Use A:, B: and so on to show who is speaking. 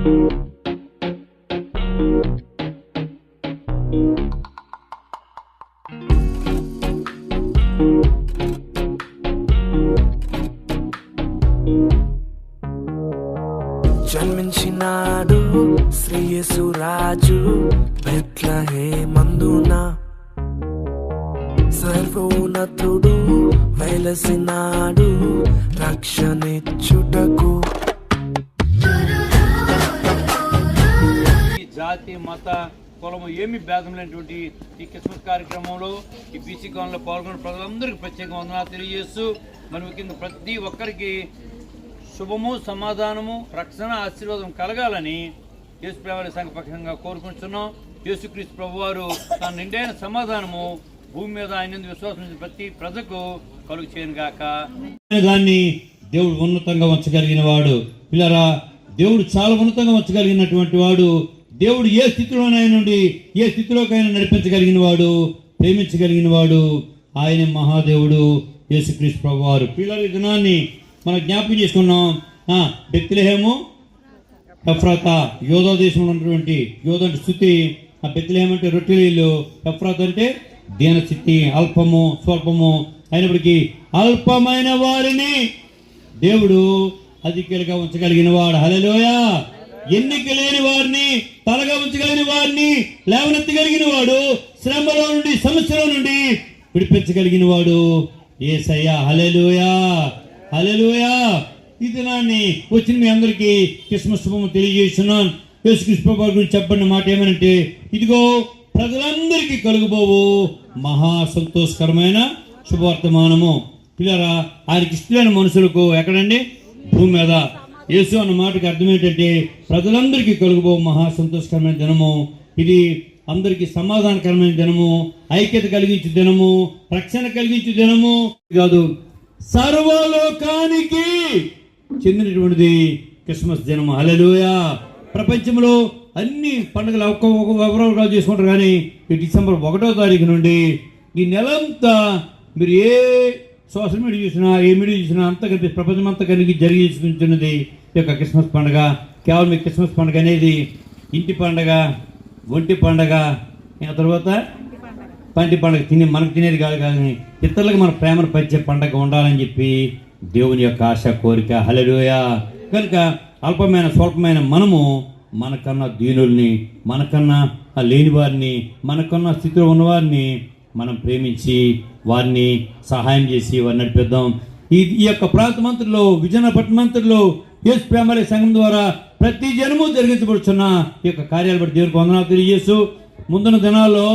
A: జన్మించినాడు శ్రీ యేసు రాజు బెత్లెహేమందున, సర్వోన్నతుడు వెలసినాడు రక్షణిచ్చుటకు.
B: జాతి మత కులము ఏమి భేదం లేనటువంటి ఈ క్రిస్మస్ కార్యక్రమంలో ఈ బీసీ కాలంలో పాల్గొన్న ప్రజలందరికీ ప్రత్యేక వందనాలు తెలియజేస్తూ, మనం కింద ప్రతి ఒక్కరికి శుభము, సమాధానము, రక్షణ, ఆశీర్వాదం కలగాలని యేసు ప్రేమ సంఘ పక్షంగా కోరుకుంటున్నాం. యేసుక్రీస్తు ప్రభువారు తన నిండైన సమాధానము భూమి మీద ఆయన విశ్వాసం ప్రతి ప్రజకు కలుగు చేయను గాక.
C: దాన్ని దేవుడు ఉన్నతంగా ఉంచగలిగిన వాడు. పిల్లరా, దేవుడు చాలా ఉన్నతంగా ఉంచగలిగినటువంటి వాడు. దేవుడు ఏ స్థితిలోనైనా నుండి ఏ స్థితిలోకైనా నడిపించగలిగిన వాడు, ప్రేమించగలిగిన వాడు. ఆయన మహాదేవుడు యేసుక్రీస్తు ప్రభువారు. పిల్లల దినాన్ని మనం జ్ఞాపకం చేసుకున్నాం. బెత్లెహేము, ఎఫ్రాతా, యోధా దేశంలో ఉన్నటువంటి యోధ అంటే స్థుతి, ఆ బెత్లెహేము అంటే రొట్టెలు, ఎఫ్రాతా అంటే దీనస్థితి, అల్పము, స్వల్పము అయినప్పటికీ అల్పమైన వారిని దేవుడు అధికారిగా ఉంచగలిగిన వాడు. హల్లెలూయా. ఎన్నిక లేని వారిని తలగా ఉంచగలిగిన వారిని లేవనెత్తగలిగిన వాడు. శ్రమలో నుండి, సమస్యలో నుండి విడిపించగలిగిన వాడు యేసయ్యా. హల్లెలూయా, హల్లెలూయా. ఈ దినాన్ని వచ్చిన మీ అందరికీ క్రిస్మస్ శుభము తెలియజేస్తున్నాను. యేసుక్రీస్తు ప్రభువు గురించి చెప్పండి మాట ఏమనంటే, ఇదిగో ప్రజలందరికీ కలుగుబోవు మహా సంతోషకరమైన శుభవర్తమానము. పిల్లరా, ఆయనకి ఇష్టమైన మనుషులకు ఎక్కడండి? భూమి మీద. యేసు అన్న మాటకి అర్థం ఏంటంటే ప్రజలందరికీ కలుగుబోవు మహా సంతోషకరమైన దినము. ఇది అందరికీ సమాధానకరమైన దినము, ఐక్యత కలిగించే దినము, రక్షణ కలిగించే దినము కాదు, సర్వలోకానికి చెందినటువంటిది క్రిస్మస్ దినము. హల్లెలూయా. ప్రపంచంలో అన్ని పండుగలు ఒక్కొక్క చేసుకుంటారు, కానీ ఈ డిసెంబర్ 1వ తారీఖు నుండి ఈ నెలంతా మీరు ఏ సోషల్ మీడియా చూసినా, ఏ మీడియా చూసినా అంతా కలిపి ప్రపంచం అంతా కలిగి జరిగించుకుంటున్నది ఈ యొక్క క్రిస్మస్ పండుగ. కేవలం ఈ క్రిస్మస్ పండుగ అనేది ఇంటి పండుగ, ఒంటి పండుగ, ఆ తర్వాత పంటి పండుగ మనకు తినేది కాదు, కానీ ఇతరులకు మన ప్రేమను పంచే పండుగ ఉండాలని చెప్పి దేవుని యొక్క ఆశ, కోరిక. హల్లెలూయా. కనుక అల్పమైన స్వల్పమైన మనము మనకన్నా దీనుల్ని, మనకన్నా లేని వారిని, మనకన్నా స్థితిలో ఉన్నవారిని మనం ప్రేమించి వారిని సహాయం చేసి వారిని నడిపిద్దాం. ఈ యొక్క ప్రాంతమంతలో, విజయనపట్నంలో యేసు ప్రేమ సంఘం ద్వారా ప్రతి జనము జరిగించబడుతున్న ఈ యొక్క కార్యాలు బట్టి దేవునికి వందనాలు తెలియజేస్తూ, ముందున్న దినాల్లో